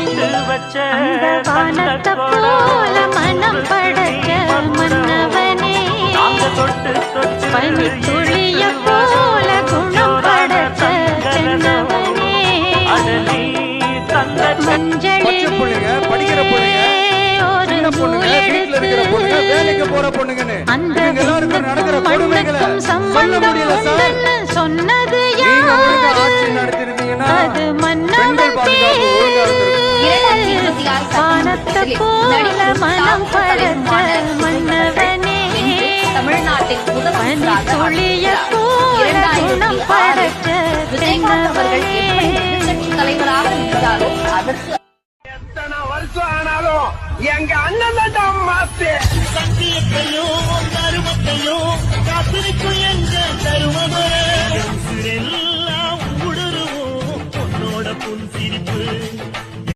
அந்த வானத்தை போல மனம் படைச்ச மன்னவனே, பனி துளிய போல குணம் படைச்ச தென்னவனே, மஞ்சளிலே ஒரு அந்த மண்ணுக்கும் சம்பந்தம் உண்டுன்னு சொன்னது அது மன்னவன் வானத்தை போல மனம் படைச்ச மன்னவனே, பனி துளிய போல குணம் படைச்ச தென்னவனே. தலைவராக இருந்தாரோ அதற்கு எத்தனை வருஷம் ஆனாலும் எங்க அண்ணன் தான் மாத்து சத்தியத்தையோ தருமத்தையோ காத்திருக்கும் எங்க தருமமே எல்லாம் உடருவோம் உன்னோட புன் சிரிப்பு